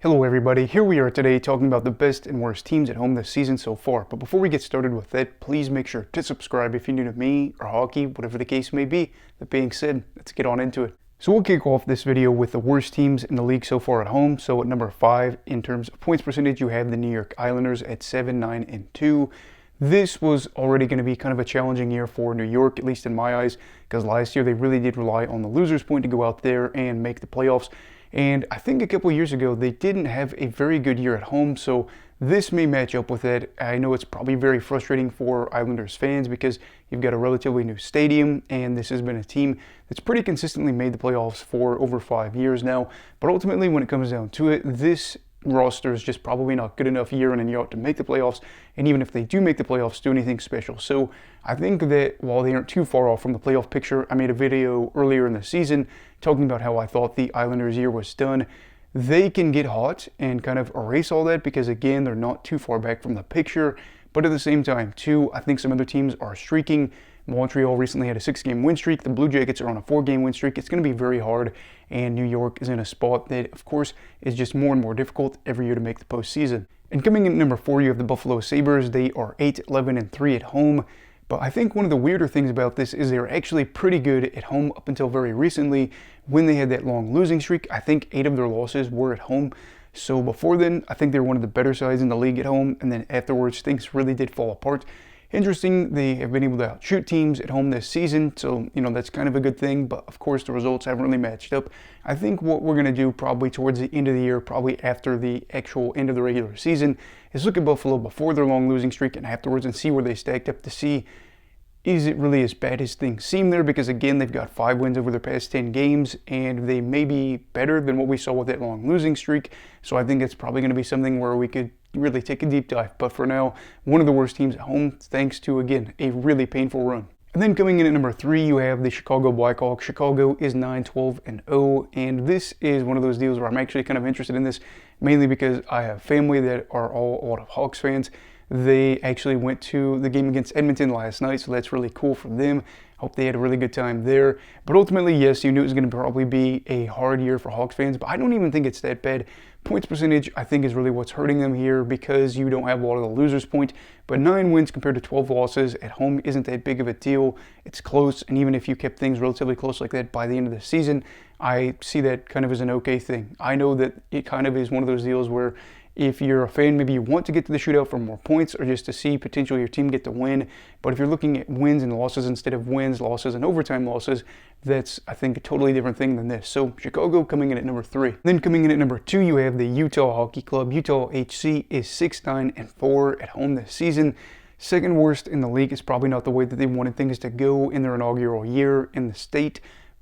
Hello everybody, here we are today talking about the best and worst teams at home this season so far. But before we get started with that, please make sure to subscribe if you're new to me or hockey, whatever the case may be. That being said, let's get on into it. So we'll kick off this video with the worst teams in the league so far at home. So at number 5, in terms of points percentage, you have the New York Islanders at 7-9-2. This was already going to be kind of a challenging year for New York, at least in my eyes, because last year they really did rely on the losers point to go out there and make the playoffs. And I think a couple years ago, they didn't have a very good year at home, so this may match up with it. I know it's probably very frustrating for Islanders fans because you've got a relatively new stadium, and this has been a team that's pretty consistently made the playoffs for over 5 years now. But ultimately, when it comes down to it, this roster is just probably not good enough year in and year out to make the playoffs, and even if they do make the playoffs, do anything special. So I think that while they aren't too far off from the playoff picture, I made a video earlier in the season talking about how I thought the Islanders' year was done. They can get hot and kind of erase all that because, again, they're not too far back from the picture. But at the same time, too, I think some other teams are streaking. Montreal recently had a 6-game win streak. The Blue Jackets are on a 4-game win streak. It's going to be very hard, and New York is in a spot that, of course, is just more and more difficult every year to make the postseason. And coming in at number 4, you have the Buffalo Sabres. They are 8-11-3 at home. But I think one of the weirder things about this is they're actually pretty good at home up until very recently when they had that long losing streak. I think 8 of their losses were at home. So before then, I think they were one of the better sides in the league at home. And then afterwards, things really did fall apart. Interesting, they have been able to outshoot teams at home this season, so, that's kind of a good thing, but of course the results haven't really matched up. I think what we're going to do probably towards the end of the year, probably after the actual end of the regular season, is look at Buffalo before their long losing streak and afterwards and see where they stacked up to see, is it really as bad as things seem there? Because again, they've got 5 wins over their past 10 games, and they may be better than what we saw with that long losing streak. So I think it's probably going to be something where we could really take a deep dive. But for now, one of the worst teams at home, thanks to, again, a really painful run. And then coming in at number 3, you have the Chicago Blackhawks. Chicago is 9-12-0, and this is one of those deals where I'm actually kind of interested in this, mainly because I have family that are all a lot of Hawks fans. They actually went to the game against Edmonton last night, so that's really cool for them. Hope they had a really good time there. But ultimately, yes, you knew it was going to probably be a hard year for Hawks fans, but I don't even think it's that bad. Points percentage, I think, is really what's hurting them here because you don't have a lot of the losers point. But 9 wins compared to 12 losses at home isn't that big of a deal. It's close, and even if you kept things relatively close like that by the end of the season, I see that kind of as an okay thing. I know that it kind of is one of those deals where if you're a fan, maybe you want to get to the shootout for more points or just to see potentially your team get the win. But if you're looking at wins and losses instead of wins, losses, and overtime losses, that's, I think, a totally different thing than this. So Chicago coming in at number 3. Then coming in at number 2, you have the Utah Hockey Club. Utah HC is 6-9-4 at home this season. Second worst in the league. Is probably not the way that they wanted things to go in their inaugural year in the state.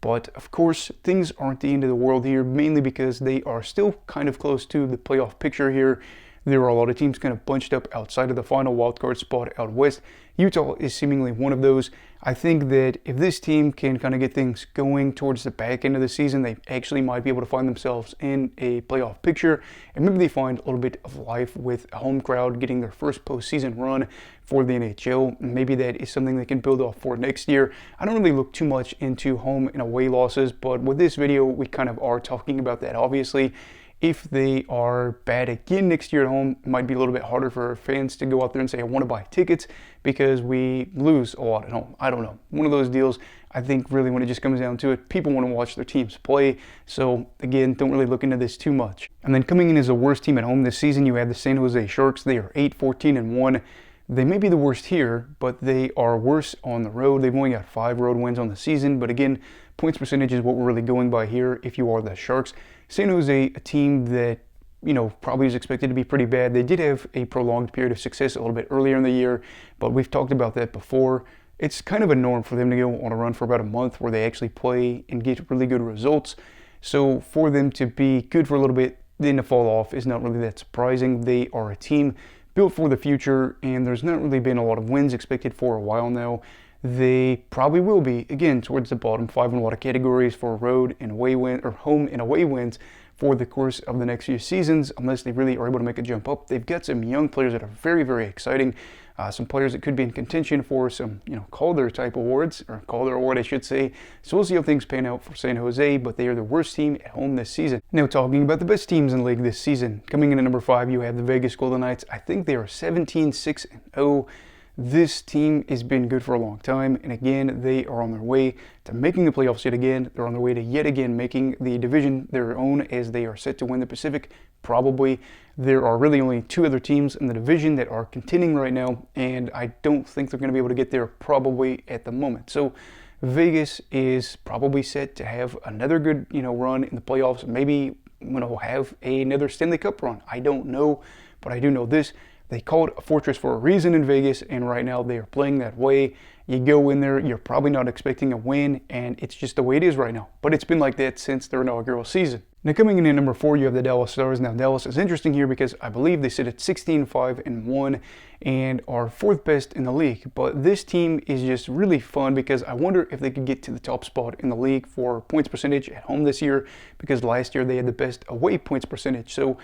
But of course, things aren't the end of the world here, mainly because they are still kind of close to the playoff picture here. There are a lot of teams kind of bunched up outside of the final wildcard spot out west. Utah is seemingly one of those. I think that if this team can kind of get things going towards the back end of the season, they actually might be able to find themselves in a playoff picture. And maybe they find a little bit of life with a home crowd getting their first postseason run for the NHL. Maybe that is something they can build off for next year. I don't really look too much into home and away losses, but with this video, we kind of are talking about that, obviously. If they are bad again next year at home, it might be a little bit harder for fans to go out there and say, I want to buy tickets because we lose a lot at home. I don't know. One of those deals, I think really when it just comes down to it, people want to watch their teams play. So again, don't really look into this too much. And then coming in as the worst team at home this season, you have the San Jose Sharks. They are 8-14-1. They may be the worst here, but they are worse on the road. They've only got 5 road wins on the season. But again, points percentage is what we're really going by here if you are the Sharks. San Jose, a team that, probably is expected to be pretty bad. They did have a prolonged period of success a little bit earlier in the year, but we've talked about that before. It's kind of a norm for them to go on a run for about a month where they actually play and get really good results. So for them to be good for a little bit, then to fall off is not really that surprising. They are a team built for the future, and there's not really been a lot of wins expected for a while now. They probably will be, again, towards the bottom 5 in a lot of categories for road and away win, or home and away wins for the course of the next few seasons, unless they really are able to make a jump up. They've got some young players that are very, very exciting. some players that could be in contention for some, Calder type awards, or Calder award, I should say. So we'll see how things pan out for San Jose, but they are the worst team at home this season. Now, talking about the best teams in the league this season, coming in at number 5, you have the Vegas Golden Knights. I think they are 17-6-0. This team has been good for a long time, and again, they are on their way to making the playoffs yet again. They're on their way to yet again making the division their own, as they are set to win the Pacific, probably. There are really only 2 other teams in the division that are contending right now, and I don't think they're going to be able to get there probably at the moment. So Vegas is probably set to have another good, run in the playoffs, maybe, have another Stanley Cup run. I don't know, but I do know this. They call it a fortress for a reason in Vegas, and right now they are playing that way. You go in there, you're probably not expecting a win, and it's just the way it is right now. But it's been like that since their inaugural season. Now, coming in at number 4, you have the Dallas Stars. Now, Dallas is interesting here because I believe they sit at 16-5-1 and are 4th best in the league. But this team is just really fun because I wonder if they could get to the top spot in the league for points percentage at home this year, because last year they had the best away points percentage. So,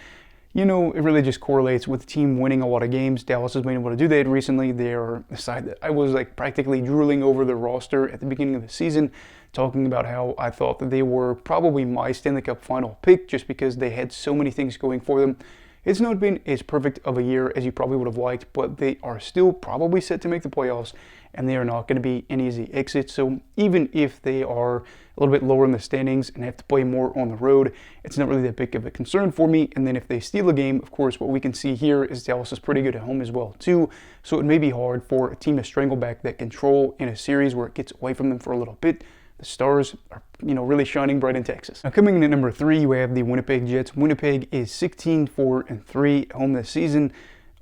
it really just correlates with the team winning a lot of games. Dallas has been able to do that recently. They are a side that I was practically drooling over the roster at the beginning of the season, talking about how I thought that they were probably my Stanley Cup final pick just because they had so many things going for them. It's not been as perfect of a year as you probably would have liked, but they are still probably set to make the playoffs, and they are not going to be an easy exit. So even if they are a little bit lower in the standings and have to play more on the road, it's not really that big of a concern for me. And then if they steal a game, of course, what we can see here is Dallas is pretty good at home as well too. So it may be hard for a team to strangle back that control in a series where it gets away from them for a little bit. The Stars are, really shining bright in Texas. Now, coming in at number 3, you have the Winnipeg Jets. Winnipeg is 16-4-3 at home this season.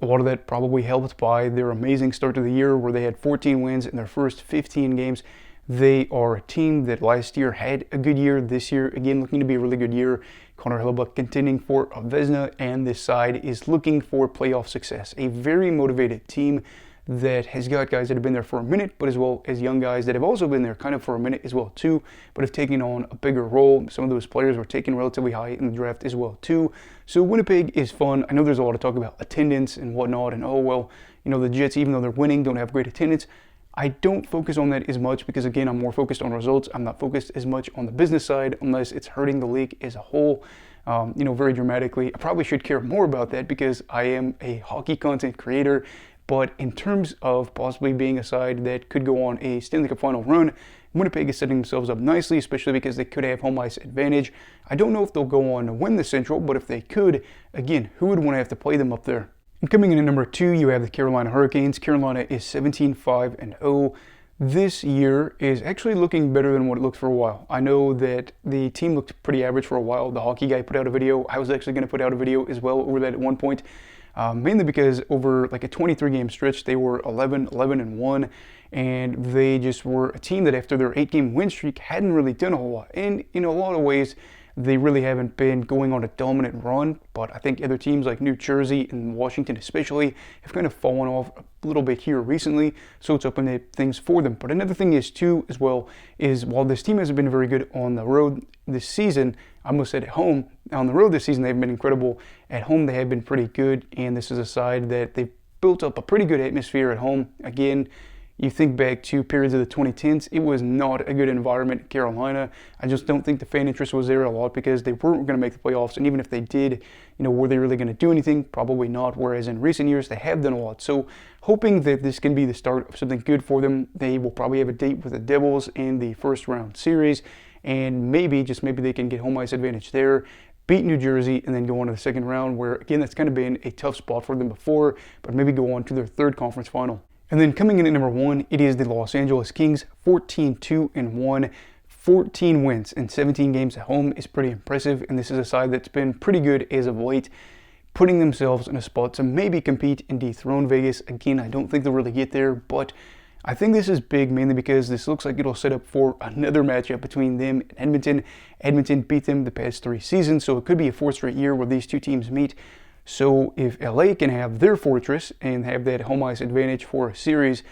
A lot of that probably helped by their amazing start to the year where they had 14 wins in their first 15 games. They are a team that last year had a good year. This year, again, looking to be a really good year. Connor Hellebuyck contending for a Vezina, and this side is looking for playoff success. A very motivated team that has got guys that have been there for a minute, but as well as young guys that have also been there kind of for a minute as well too, but have taken on a bigger role. Some of those players were taken relatively high in the draft as well too. So Winnipeg is fun. I know there's a lot of talk about attendance and whatnot, and the Jets, even though they're winning, don't have great attendance. I don't focus on that as much because, again, I'm more focused on results. I'm not focused as much on the business side unless it's hurting the league as a whole, very dramatically. I probably should care more about that because I am a hockey content creator. But in terms of possibly being a side that could go on a Stanley Cup final run, Winnipeg is setting themselves up nicely, especially because they could have home ice advantage. I don't know if they'll go on to win the Central, but if they could, again, who would want to have to play them up there? And coming in at number 2, you have the Carolina Hurricanes. Carolina is 17-5-0. This year is actually looking better than what it looked for a while. I know that the team looked pretty average for a while. The hockey guy put out a video. I was actually going to put out a video as well over that at one point. Mainly because over a 23-game stretch, they were 11-1, and they just were a team that after their 8-game win streak hadn't really done a whole lot. And in a lot of ways, they really haven't been going on a dominant run, but I think other teams like New Jersey and Washington especially have kind of fallen off a little bit here recently, so it's opened up things for them. But another thing is too, as well, is while this team hasn't been very good on the road this season, I almost said at home, on the road this season they've been incredible. At home they have been pretty good, and this is a side that they've built up a pretty good atmosphere at home. Again, you think back to periods of the 2010s, it was not a good environment in Carolina. I just don't think the fan interest was there a lot because they weren't going to make the playoffs. And even if they did, were they really going to do anything? Probably not. Whereas in recent years, they have done a lot. So hoping that this can be the start of something good for them. They will probably have a date with the Devils in the first round series. And maybe, just maybe, they can get home ice advantage there, beat New Jersey, and then go on to the second round where, again, that's kind of been a tough spot for them before, but maybe go on to their third conference final. And then coming in at number 1, it is the Los Angeles Kings, 14-2-1. 14 wins in 17 games at home is pretty impressive, and this is a side that's been pretty good as of late, putting themselves in a spot to maybe compete and dethrone Vegas. Again, I don't think they'll really get there, but I think this is big mainly because this looks like it'll set up for another matchup between them and Edmonton. Edmonton beat them the past 3 seasons, so it could be a 4th straight year where these two teams meet. So if LA can have their fortress and have that home ice advantage for a series,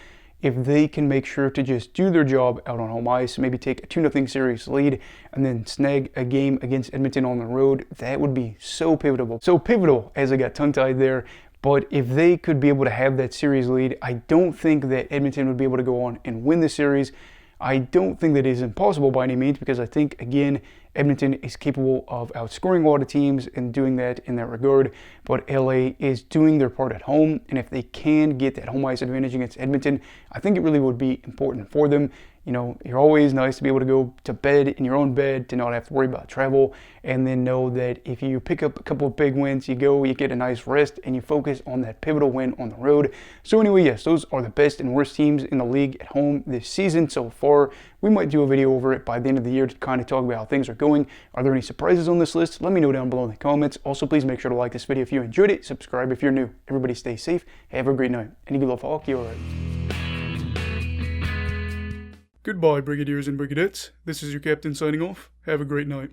if they can make sure to just do their job out on home ice, maybe take a 2-0 series lead, and then snag a game against Edmonton on the road, that would be so pivotal. So pivotal, as I got tongue-tied there. But if they could be able to have that series lead, I don't think that Edmonton would be able to go on and win the series. I don't think that it is impossible by any means, because I think, again, Edmonton is capable of outscoring a lot of teams and doing that in that regard. But LA is doing their part at home, and if they can get that home ice advantage against Edmonton, I think it really would be important for them. You know, you're always nice to be able to go to bed in your own bed, to not have to worry about travel, and then know that if you pick up a couple of big wins, you get a nice rest, and you focus on that pivotal win on the road. So anyway, yes, those are the best and worst teams in the league at home this season so far. We might do a video over it by the end of the year to kind of talk about how things are going. Are there any surprises on this list? Let me know down below in the comments. Also, please make sure to like this video if you enjoyed it. Subscribe if you're new. Everybody stay safe. Have a great night. And you love hockey, alright. Goodbye, Brigadiers and Brigadettes. This is your captain signing off. Have a great night.